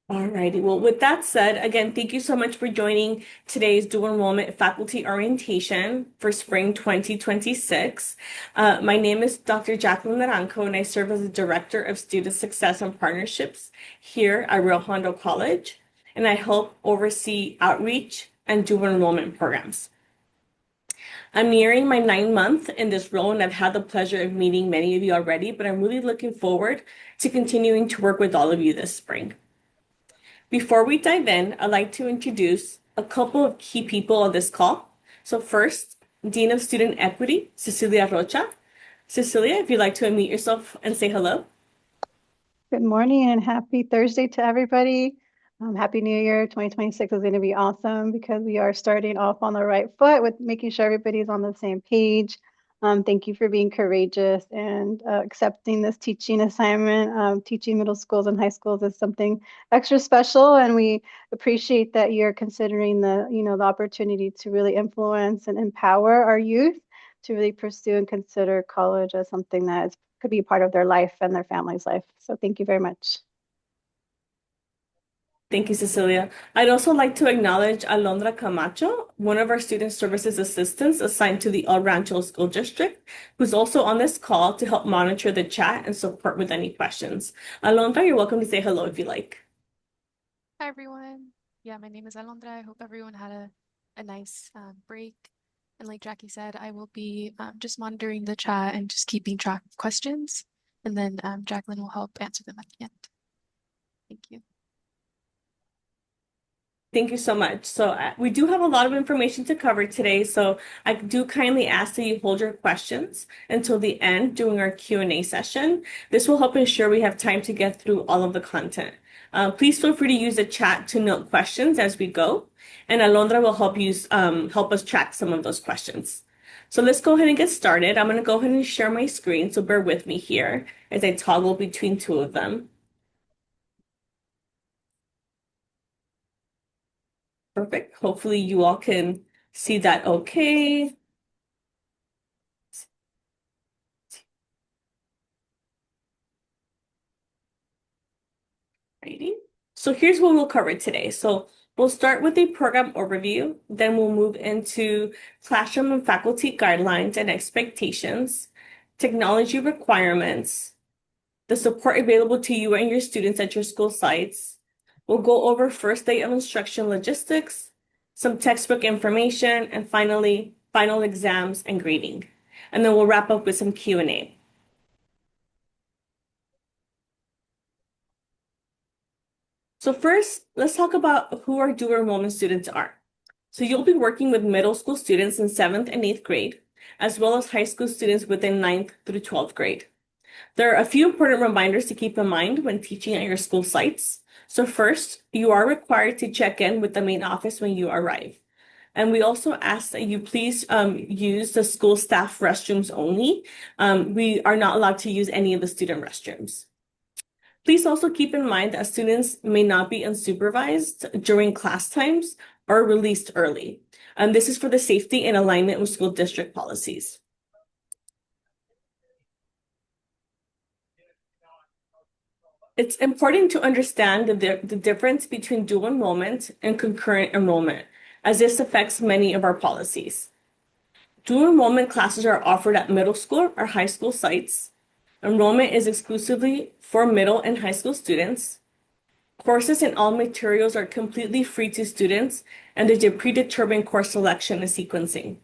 Alrighty, well, with that said, again, thank you so much for joining today's dual enrollment faculty orientation for spring 2026. My name is Dr. Jacqueline Naranjo, and I serve as the Director of Student Success and Partnerships here at Rio Hondo College, and I help oversee outreach and dual enrollment programs. I'm nearing my 9th month in this role, and I've had the pleasure of meeting many of you already, but I'm really looking forward to continuing to work with all of you this spring. Before we dive in, I'd like to introduce a couple of key people on this call. So first, Dean of Student Equity, Cecilia Rocha. Cecilia, if you'd like to unmute yourself and say hello. Good morning and happy Thursday to everybody. Happy New Year. 2026 is going to be awesome because we are starting off on the right foot with making sure everybody's on the same page. Thank you for being courageous and accepting this teaching assignment. Teaching middle schools and high schools is something extra special, and we appreciate that you're considering the opportunity to really influence and empower our youth to really pursue and consider college as something that could be a part of their life and their family's life. So thank you very much. Thank you, Cecilia. I'd also like to acknowledge Alondra Camacho, one of our student services assistants assigned to the El Rancho School District, who's also on this call to help monitor the chat and support with any questions. Alondra, you're welcome to say hello if you like. Hi, everyone. Yeah, my name is Alondra. I hope everyone had a nice break. And like Jackie said, I will be just monitoring the chat and just keeping track of questions. And then Jacqueline will help answer them at the end. Thank you. Thank you so much. So we do have a lot of information to cover today, so I do kindly ask that you hold your questions until the end during our Q&A session. This will help ensure we have time to get through all of the content. Please feel free to use the chat to note questions as we go, and Alondra will help us track some of those questions. So let's go ahead and get started. I'm going to go ahead and share my screen, so bear with me here as I toggle between two of them. Perfect. Hopefully you all can see that okay. Alrighty. So here's what we'll cover today. So we'll start with a program overview, then we'll move into classroom and faculty guidelines and expectations, technology requirements, the support available to you and your students at your school sites. We'll go over first day of instruction logistics, some textbook information, and finally, final exams and grading. And then we'll wrap up with some Q&A. So first, let's talk about who our dual enrollment students are. So you'll be working with middle school students in 7th and 8th grade, as well as high school students within 9th through 12th grade. There are a few important reminders to keep in mind when teaching at your school sites. So first, you are required to check in with the main office when you arrive. And we also ask that you please use the school staff restrooms only. We are not allowed to use any of the student restrooms. Please also keep in mind that students may not be unsupervised during class times or released early. This is for the safety and alignment with school district policies. It's important to understand the difference between dual enrollment and concurrent enrollment, as this affects many of our policies. Dual enrollment classes are offered at middle school or high school sites. Enrollment is exclusively for middle and high school students. Courses and all materials are completely free to students, and there's a predetermined course selection and sequencing.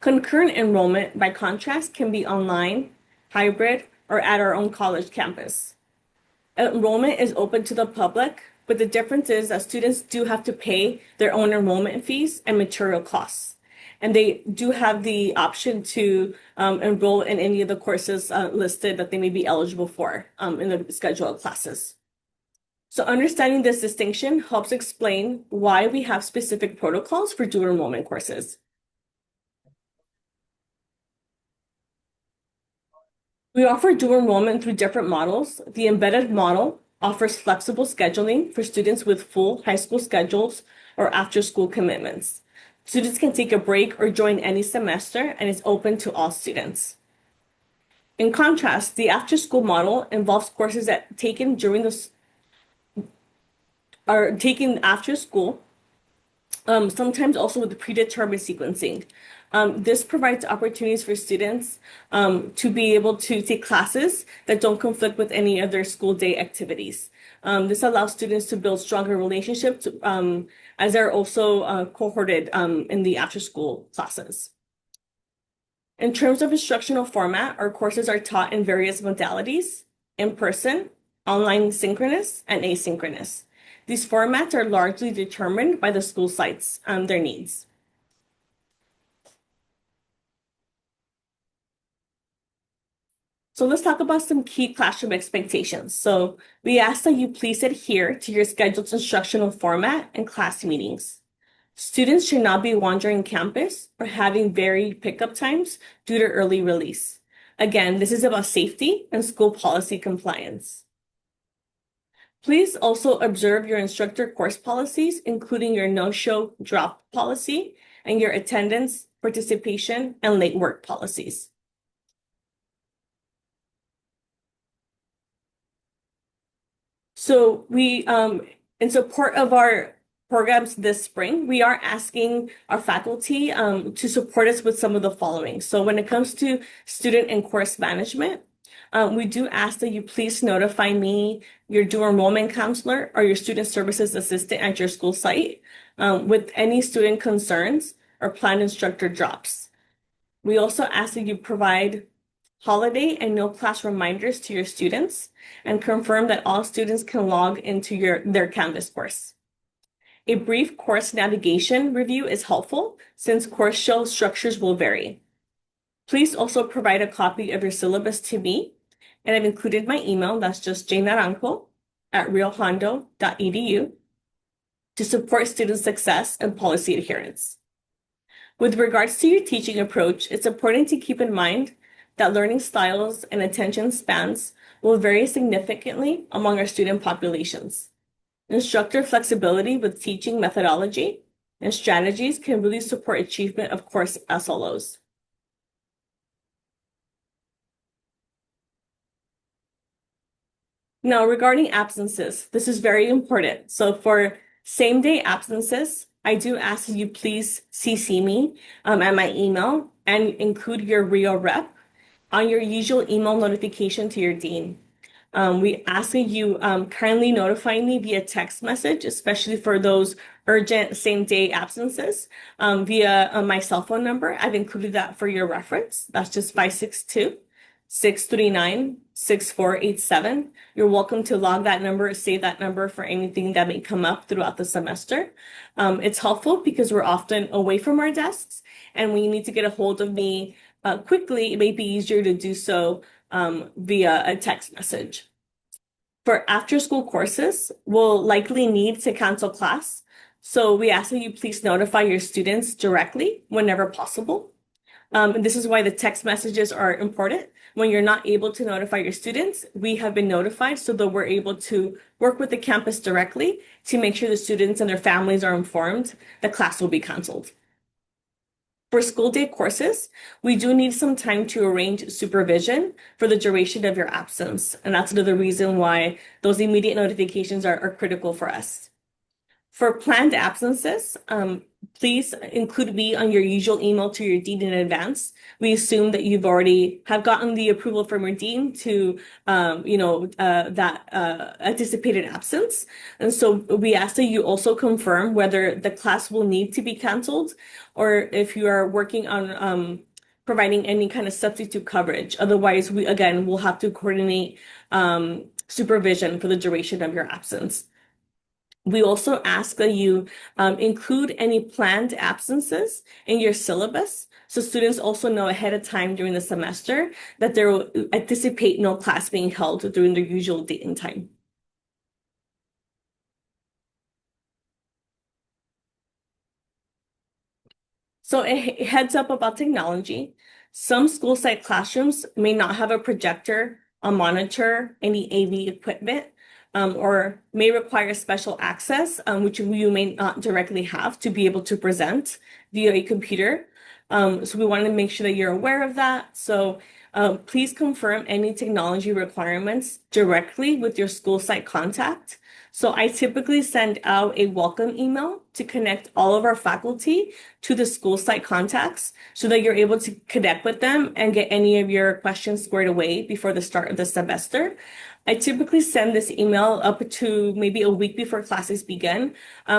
Concurrent enrollment, by contrast, can be online, hybrid, or at our own college campus. Enrollment is open to the public, but the difference is that students do have to pay their own enrollment fees and material costs. And they do have the option to enroll in any of the courses listed that they may be eligible for in the schedule of classes. So understanding this distinction helps explain why we have specific protocols for dual enrollment courses. We offer dual enrollment through different models. The embedded model offers flexible scheduling for students with full high school schedules or after-school commitments. Students can take a break or join any semester, and is open to all students. In contrast, the after-school model involves courses that are taken after school, sometimes also with predetermined sequencing. This provides opportunities for students to be able to take classes that don't conflict with any of their school day activities. This allows students to build stronger relationships as they're also cohorted in the after-school classes. In terms of instructional format, our courses are taught in various modalities: in person, online synchronous, and asynchronous. These formats are largely determined by the school sites, their needs. So let's talk about some key classroom expectations. So we ask that you please adhere to your scheduled instructional format and class meetings. Students should not be wandering campus or having varied pickup times due to early release. Again, this is about safety and school policy compliance. Please also observe your instructor course policies, including your no-show drop policy and your attendance, participation, and late work policies. So in support of our programs this spring, we are asking our faculty to support us with some of the following. So when it comes to student and course management, we do ask that you please notify me, your dual enrollment counselor, or your student services assistant at your school site with any student concerns or planned instructor drops. We also ask that you provide holiday and no class reminders to your students and confirm that all students can log into their Canvas course. A brief course navigation review is helpful since course shell structures will vary. Please also provide a copy of your syllabus to me, and I've included my email, that's just jnaranjo@realhondo.edu, to support student success and policy adherence. With regards to your teaching approach, it's important to keep in mind that learning styles and attention spans will vary significantly among our student populations. Instructor flexibility with teaching methodology and strategies can really support achievement of course SLOs. Now, regarding absences, this is very important. So for same-day absences, I do ask that you please CC me at my email and include your RIO rep on your usual email notification to your dean. We ask that you kindly notify me via text message, especially for those urgent same-day absences, via my cell phone number. I've included that for your reference. That's just 562-639-6487. You're welcome to log that number, save that number for anything that may come up throughout the semester. It's helpful because we're often away from our desks, and when you need to get a hold of me quickly, it may be easier to do so via a text message. For after-school courses, we'll likely need to cancel class, so we ask that you please notify your students directly whenever possible. This is why the text messages are important. When you're not able to notify your students, we have been notified so that we're able to work with the campus directly to make sure the students and their families are informed that class will be canceled. For school day courses, we do need some time to arrange supervision for the duration of your absence. And that's another reason why those immediate notifications are critical for us. For planned absences, please include me on your usual email to your dean in advance. We assume that you've already have gotten the approval from your dean to, that anticipated absence. And so we ask that you also confirm whether the class will need to be canceled or if you are working on providing any kind of substitute coverage. Otherwise, we'll have to coordinate supervision for the duration of your absence. We also ask that you include any planned absences in your syllabus, so students also know ahead of time during the semester that they will anticipate no class being held during their usual date and time. So a heads up about technology. Some school site classrooms may not have a projector, a monitor, any AV equipment, or may require special access, which you may not directly have to be able to present via a computer. So we want to make sure that you're aware of that. So please confirm any technology requirements directly with your school site contact. So I typically send out a welcome email to connect all of our faculty to the school site contacts so that you're able to connect with them and get any of your questions squared away before the start of the semester. I typically send this email up to maybe a week before classes begin.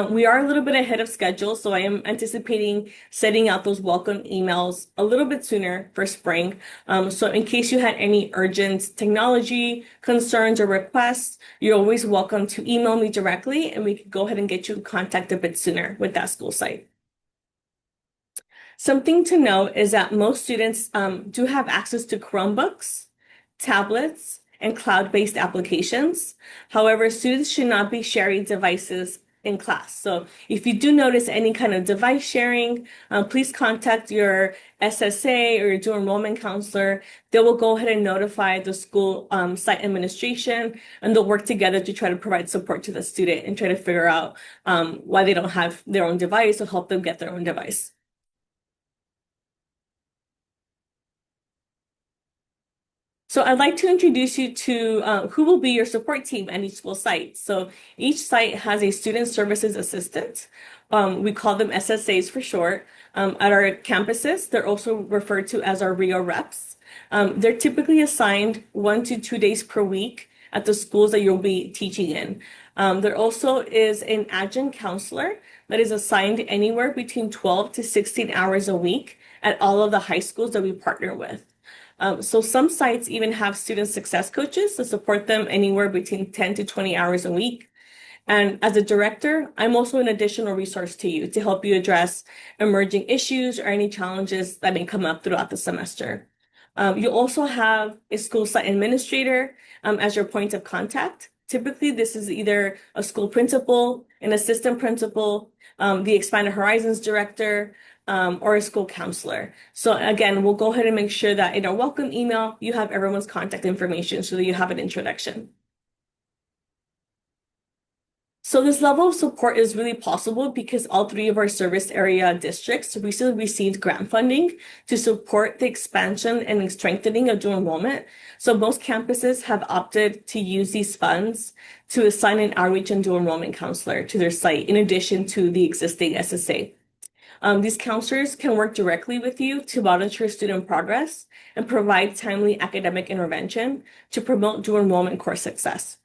We are a little bit ahead of schedule, so I am anticipating sending out those welcome emails a little bit sooner for spring. So in case you had any urgent technology concerns or requests, you're always welcome to email me directly, and we can go ahead and get you in contact a bit sooner with that school site. Something to note is that most students do have access to Chromebooks, tablets, and cloud-based applications. However, students should not be sharing devices in class. So if you do notice any kind of device sharing, please contact your SSA or your dual enrollment counselor. They will go ahead and notify the school site administration, and they'll work together to try to provide support to the student and try to figure out why they don't have their own device or help them get their own device. So I'd like to introduce you to who will be your support team at each school site. So each site has a student services assistant. We call them SSAs for short. At our campuses, they're also referred to as our RIO reps. They're typically assigned 1 to 2 days per week at the schools that you'll be teaching in. There also is an adjunct counselor that is assigned anywhere between 12 to 16 hours a week at all of the high schools that we partner with. So some sites even have student success coaches to support them anywhere between 10 to 20 hours a week. And as a director, I'm also an additional resource to you to help you address emerging issues or any challenges that may come up throughout the semester. You also have a school site administrator as your point of contact. Typically, this is either a school principal, an assistant principal, the Expanded Horizons director, or a school counselor. So again, we'll go ahead and make sure that in our welcome email, you have everyone's contact information so that you have an introduction. So this level of support is really possible because all 3 of our service area districts recently received grant funding to support the expansion and strengthening of dual enrollment. So most campuses have opted to use these funds to assign an outreach and dual enrollment counselor to their site in addition to the existing SSA. These counselors can work directly with you to monitor student progress and provide timely academic intervention to promote dual enrollment course success.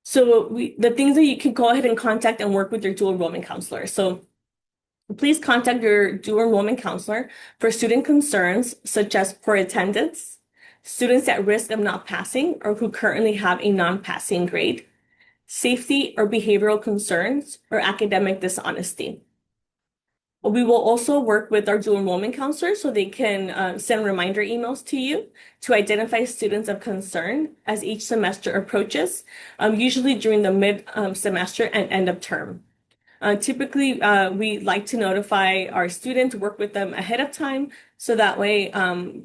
So the things that you can go ahead and contact and work with your dual enrollment counselor. So please contact your dual enrollment counselor for student concerns such as poor attendance, students at risk of not passing or who currently have a non-passing grade, safety or behavioral concerns, or academic dishonesty. We will also work with our dual enrollment counselors so they can send reminder emails to you to identify students of concern as each semester approaches, usually during the mid-semester and end of term. Typically, we like to notify our students, work with them ahead of time, so that way,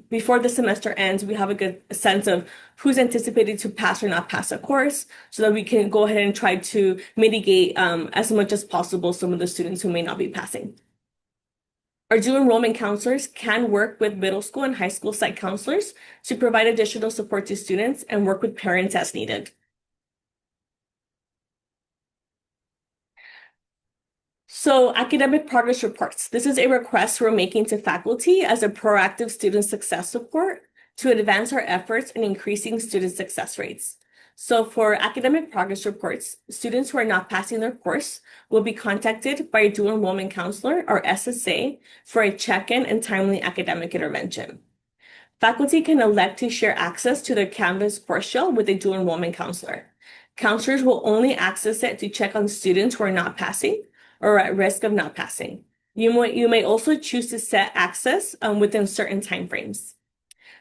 before the semester ends, we have a good sense of who's anticipated to pass or not pass a course, so that we can go ahead and try to mitigate as much as possible some of the students who may not be passing. Our dual enrollment counselors can work with middle school and high school site counselors to provide additional support to students and work with parents as needed. So academic progress reports. This is a request we're making to faculty as a proactive student success support to advance our efforts in increasing student success rates. So for academic progress reports, students who are not passing their course will be contacted by a dual enrollment counselor or SSA for a check-in and timely academic intervention. Faculty can elect to share access to their Canvas course shell with a dual enrollment counselor. Counselors will only access it to check on students who are not passing or at risk of not passing. You may also choose to set access within certain timeframes.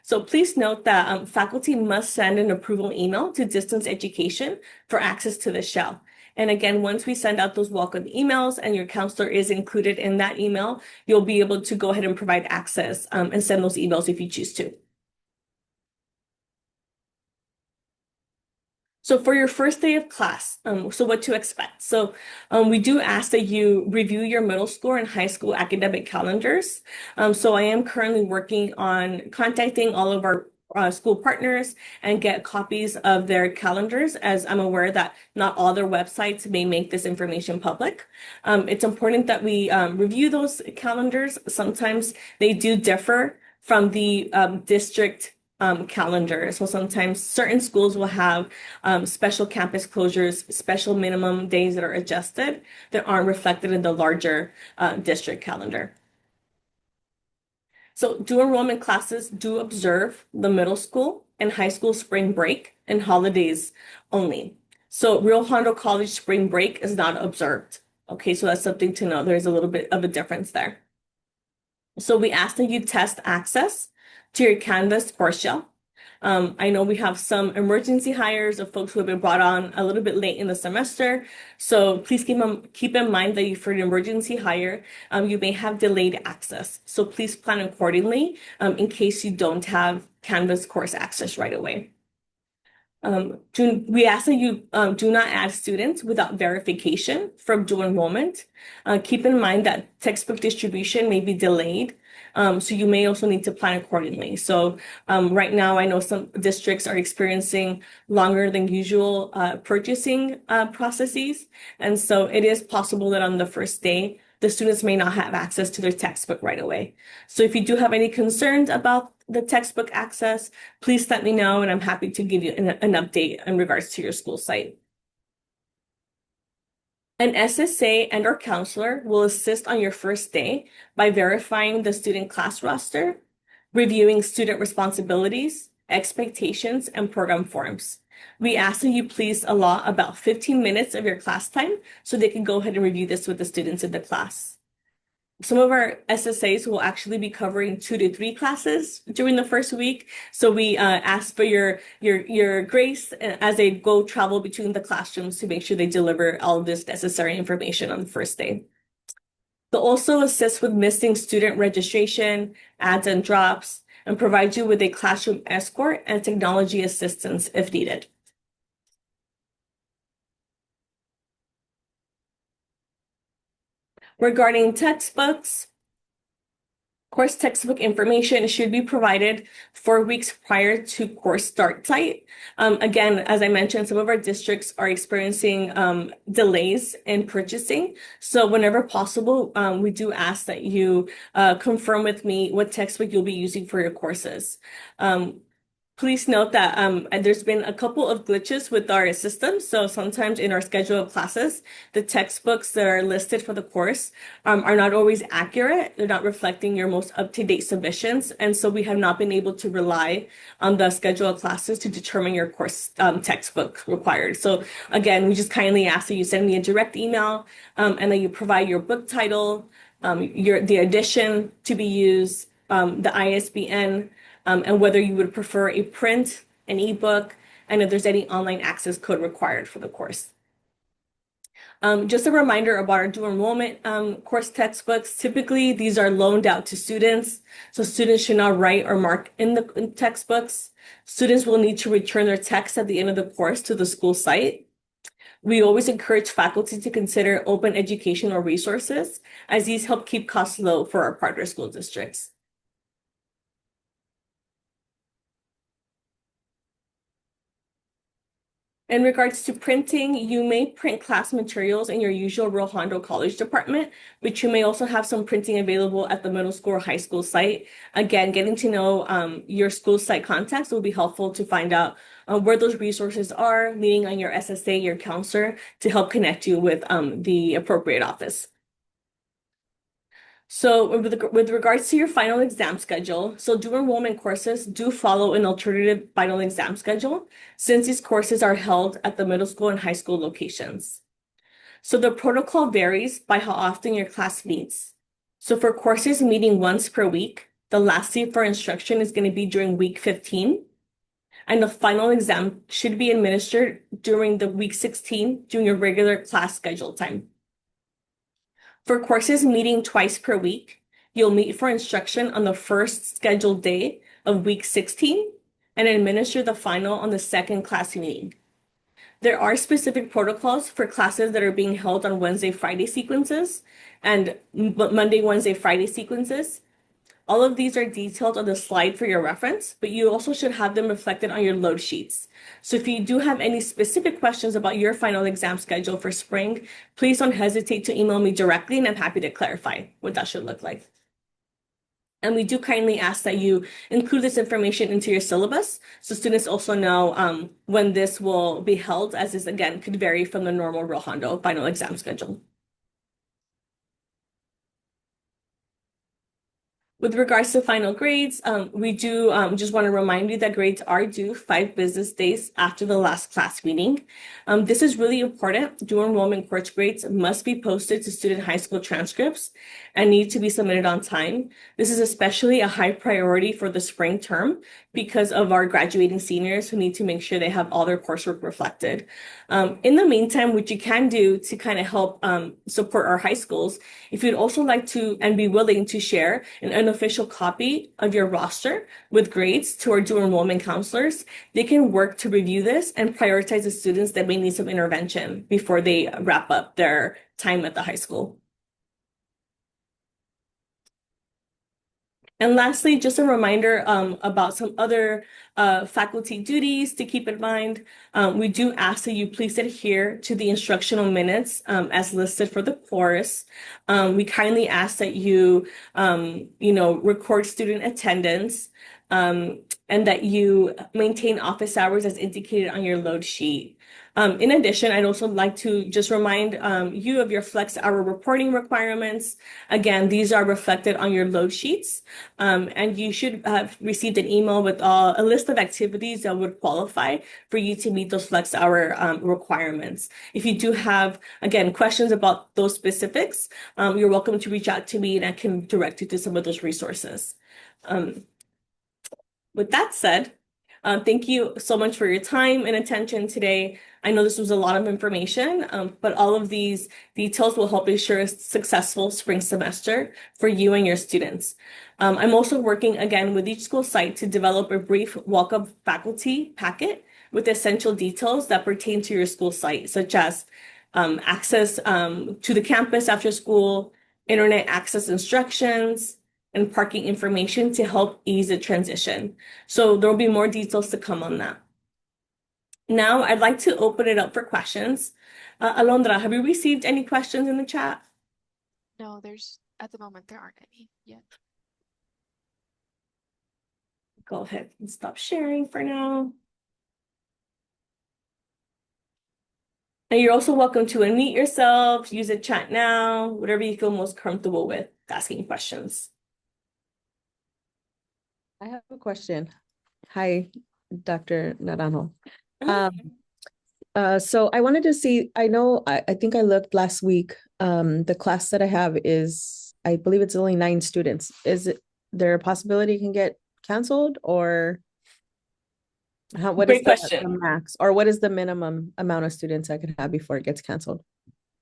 So please note that faculty must send an approval email to distance education for access to the shell. And again, once we send out those welcome emails and your counselor is included in that email, you'll be able to go ahead and provide access and send those emails if you choose to. So for your first day of class, so what to expect? So we do ask that you review your middle school and high school academic calendars. So I am currently working on contacting all of our school partners and get copies of their calendars, as I'm aware that not all their websites may make this information public. It's important that we review those calendars. Sometimes they do differ from the district calendar. So sometimes certain schools will have special campus closures, special minimum days that are adjusted that aren't reflected in the larger district calendar. So dual enrollment classes do observe the middle school and high school spring break and holidays only. So Rio Hondo College spring break is not observed. Okay, so that's something to know. There's a little bit of a difference there. So we ask that you test access to your Canvas course shell. I know we have some emergency hires of folks who have been brought on a little bit late in the semester. So please keep in mind that for an emergency hire, you may have delayed access. So please plan accordingly in case you don't have Canvas course access right away. We ask that you do not add students without verification from dual enrollment. Keep in mind that textbook distribution may be delayed, so you may also need to plan accordingly. So right now, I know some districts are experiencing longer than usual purchasing processes, and so it is possible that on the first day, the students may not have access to their textbook right away. So if you do have any concerns about the textbook access, please let me know, and I'm happy to give you an update in regards to your school site. An SSA and or counselor will assist on your first day by verifying the student class roster, reviewing student responsibilities, expectations, and program forms. We ask that you please allot about 15 minutes of your class time so they can go ahead and review this with the students in the class. Some of our SSAs will actually be covering 2 to 3 classes during the first week. So we ask for your grace as they go travel between the classrooms to make sure they deliver all of this necessary information on the first day. They'll also assist with missing student registration, adds and drops, and provide you with a classroom escort and technology assistance if needed. Regarding textbooks, course textbook information should be provided 4 weeks prior to course start site. Again, as I mentioned, some of our districts are experiencing delays in purchasing. So whenever possible, we do ask that you confirm with me what textbook you'll be using for your courses. Please note that there's been a couple of glitches with our system. So sometimes in our schedule of classes, the textbooks that are listed for the course are not always accurate. They're not reflecting your most up-to-date submissions. And so we have not been able to rely on the schedule of classes to determine your course textbook required. So again, we just kindly ask that you send me a direct email and that you provide your book title, the edition to be used, the ISBN, and whether you would prefer a print, an ebook, and if there's any online access code required for the course. Just a reminder about our dual enrollment course textbooks. Typically, these are loaned out to students, so students should not write or mark in the textbooks. Students will need to return their text at the end of the course to the school site. We always encourage faculty to consider open educational resources, as these help keep costs low for our partner school districts. In regards to printing, you may print class materials in your usual Rio Hondo College department, but you may also have some printing available at the middle school or high school site. Again, getting to know your school site contacts will be helpful to find out where those resources are, leaning on your SSA, your counselor, to help connect you with the appropriate office. So with regards to your final exam schedule, so dual enrollment courses do follow an alternative final exam schedule since these courses are held at the middle school and high school locations. So the protocol varies by how often your class meets. So for courses meeting once per week, the last day for instruction is going to be during week 15, and the final exam should be administered during the week 16 during your regular class schedule time. For courses meeting twice per week, you'll meet for instruction on the first scheduled day of week 16 and administer the final on the second class meeting. There are specific protocols for classes that are being held on Wednesday, Friday sequences and Monday, Wednesday, Friday sequences. All of these are detailed on the slide for your reference, but you also should have them reflected on your load sheets. So if you do have any specific questions about your final exam schedule for spring, please don't hesitate to email me directly, and I'm happy to clarify what that should look like. And we do kindly ask that you include this information into your syllabus so students also know when this will be held, as this again could vary from the normal Real Hondo final exam schedule. With regards to final grades, we do just want to remind you that grades are due 5 business days after the last class meeting. This is really important. Dual enrollment course grades must be posted to student high school transcripts and need to be submitted on time. This is especially a high priority for the spring term because of our graduating seniors who need to make sure they have all their coursework reflected. In the meantime, what you can do to kind of help support our high schools, if you'd also like to and be willing to share an unofficial copy of your roster with grades to our dual enrollment counselors, they can work to review this and prioritize the students that may need some intervention before they wrap up their time at the high school. And lastly, just a reminder about some other faculty duties to keep in mind. We do ask that you please adhere to the instructional minutes as listed for the course. We kindly ask that you, record student attendance and that you maintain office hours as indicated on your load sheet. In addition, I'd also like to just remind you of your flex hour reporting requirements. Again, these are reflected on your load sheets, and you should have received an email with a list of activities that would qualify for you to meet those flex hour requirements. If you do have, again, questions about those specifics, you're welcome to reach out to me and I can direct you to some of those resources. With that said, thank you so much for your time and attention today. I know this was a lot of information, but all of these details will help ensure a successful spring semester for you and your students. I'm also working again with each school site to develop a brief welcome faculty packet with essential details that pertain to your school site, such as access to the campus after school, internet access instructions, and parking information to help ease the transition. So there will be more details to come on that. Now, I'd like to open it up for questions. Alondra, have you received any questions in the chat? No, at the moment, there aren't any yet. Go ahead and stop sharing for now. And you're also welcome to unmute yourself, use a chat now, whatever you feel most comfortable with asking questions. I have a question. Hi, Dr. Naranjo. So I wanted to see, I think I looked last week. The class that I have is, I believe it's only 9 students. Is there a possibility it can get canceled, or what is Great question. the max, or what is the minimum amount of students I could have before it gets canceled?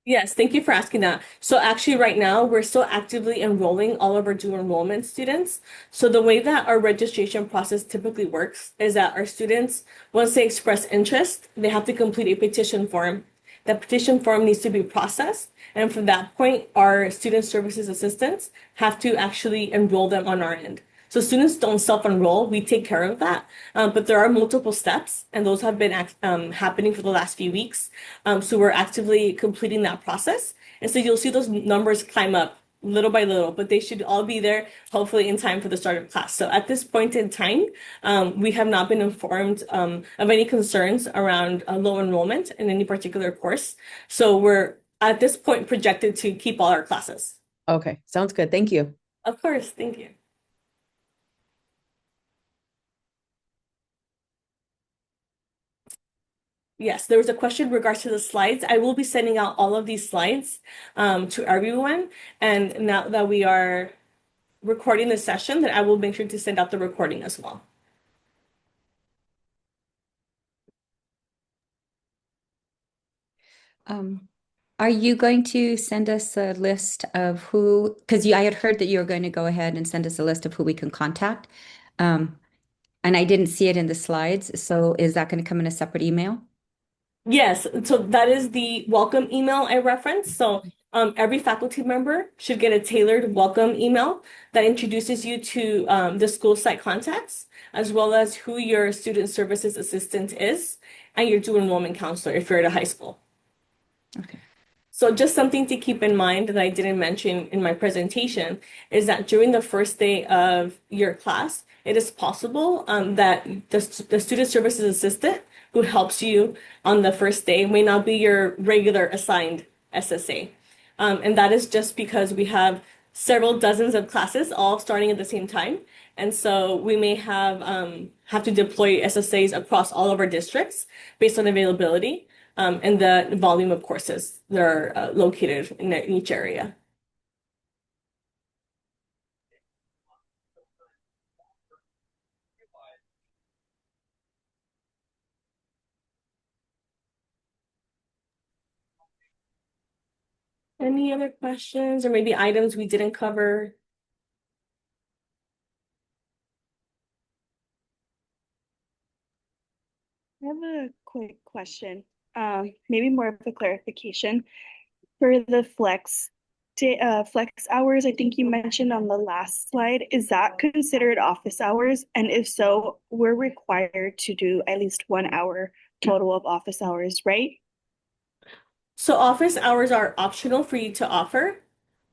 Yes, thank you for asking that. So actually right now, we're still actively enrolling all of our dual enrollment students. So the way that our registration process typically works is that our students, once they express interest, they have to complete a petition form. That petition form needs to be processed. And from that point, our student services assistants have to actually enroll them on our end. So students don't self-enroll, we take care of that. But there are multiple steps, and those have been happening for the last few weeks. So we're actively completing that process. And so you'll see those numbers climb up little by little, but they should all be there hopefully in time for the start of class. So at this point in time, we have not been informed of any concerns around low enrollment in any particular course. So we're at this point projected to keep all our classes. Okay, sounds good. Thank you. Of course, thank you. Yes, there was a question in regards to the slides. I will be sending out all of these slides to everyone. And now that we are recording the session, that I will make sure to send out the recording as well. Are you going to send us a list of who, because I had heard that you were going to go ahead and send us a list of who we can contact. And I didn't see it in the slides. So is that going to come in a separate email? Yes, so that is the welcome email I referenced. So every faculty member should get a tailored welcome email that introduces you to the school site contacts, as well as who your student services assistant is and your dual enrollment counselor if you're at a high school. Okay. So just something to keep in mind that I didn't mention in my presentation is that during the first day of your class, it is possible that the student services assistant who helps you on the first day may not be your regular assigned SSA. And that is just because we have several dozens of classes all starting at the same time. And so we may have to deploy SSAs across all of our districts based on availability and the volume of courses that are located in each area. Any other questions or maybe items we didn't cover? I have a quick question, maybe more of a clarification. For the flex hours, I think you mentioned on the last slide, is that considered office hours? And if so, we're required to do at least 1 hour total of office hours, right? So office hours are optional for you to offer,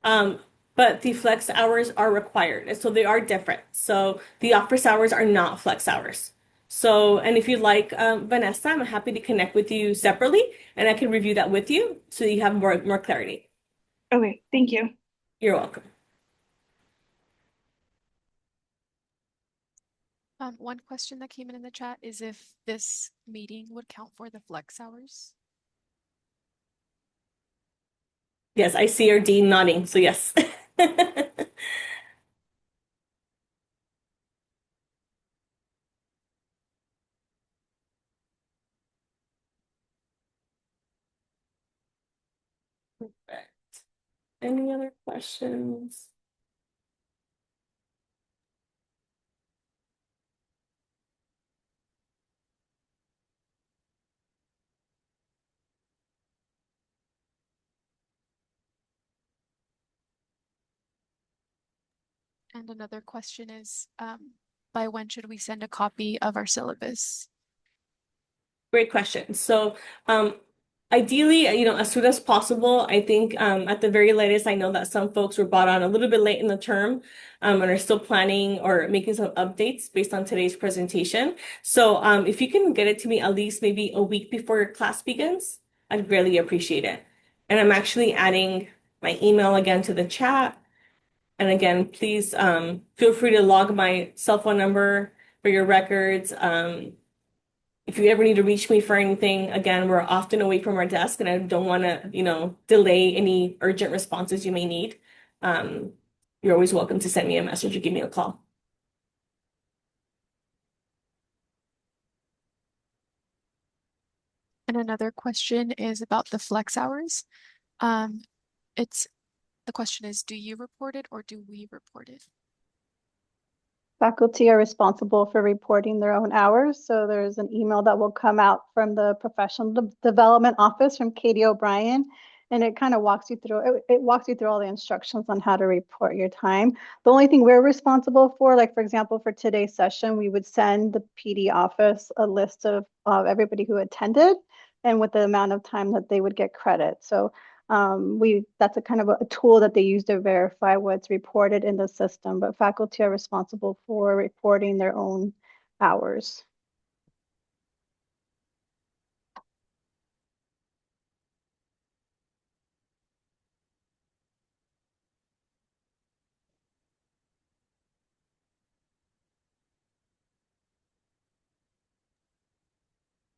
um, but the flex hours are required. And so they are different. So the office hours are not flex hours. So, and if you'd like, Vanessa, I'm happy to connect with you separately and I can review that with you so you have more clarity. Okay, thank you. You're welcome. One question that came in the chat is if this meeting would count for the flex hours. Yes, I see your dean nodding, so yes. Perfect. Any other questions? And another question is, by when should we send a copy of our syllabus? Great question. So, ideally, as soon as possible. I think at the very latest, I know that some folks were brought on a little bit late in the term and are still planning or making some updates based on today's presentation. So, if you can get it to me at least maybe a week before your class begins, I'd greatly appreciate it. And I'm actually adding my email again to the chat. And again, please feel free to log my cell phone number for your records. If you ever need to reach me for anything, again, we're often away from our desk and I don't want to, delay any urgent responses you may need. Um, you're always welcome to send me a message or give me a call. And another question is about the flex hours. The question is, do you report it or do we report it? Faculty are responsible for reporting their own hours. So there's an email that will come out from the professional development office from Katie O'Brien. And it kind of walks you through, it walks you through all the instructions on how to report your time. The only thing we're responsible for, like for example, for today's session, we would send the PD office a list of everybody who attended and with the amount of time that they would get credit. So that's a kind of a tool that they use to verify what's reported in the system, but faculty are responsible for reporting their own hours.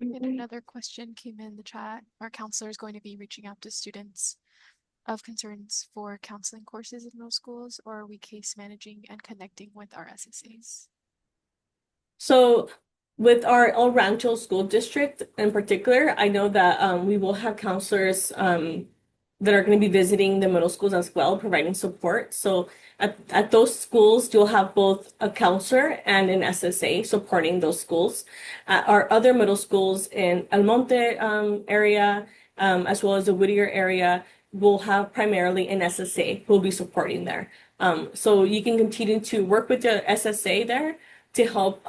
And another question came in the chat. Our counselor is going to be reaching out to students of concerns for counseling courses in middle schools, or are we case managing and connecting with our SSAs? So with our El Rancho School District in particular, I know that we will have counselors that are going to be visiting the middle schools as well, providing support. So at those schools, you'll have both a counselor and an SSA supporting those schools. At our other middle schools in El Monte area, as well as the Whittier area, we'll have primarily an SSA who will be supporting there. So you can continue to work with the SSA there to help,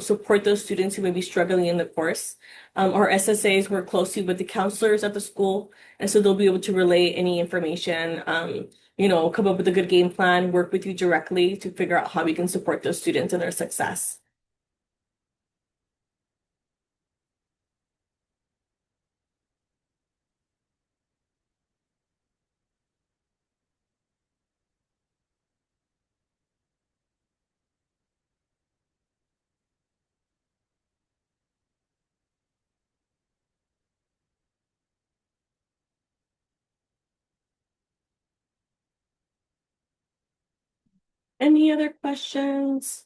support those students who may be struggling in the course. Our SSAs work closely with the counselors at the school, and so they'll be able to relay any information, come up with a good game plan, work with you directly to figure out how we can support those students in their success. Any other questions?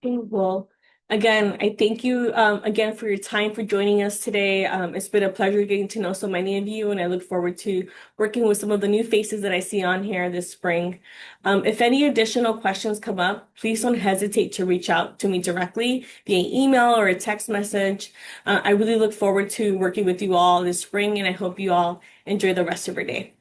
Okay, well, again, I thank you again for your time for joining us today. It's been a pleasure getting to know so many of you, and I look forward to working with some of the new faces that I see on here this spring. If any additional questions come up, please don't hesitate to reach out to me directly via email or a text message. I really look forward to working with you all this spring, and I hope you all enjoy the rest of your day.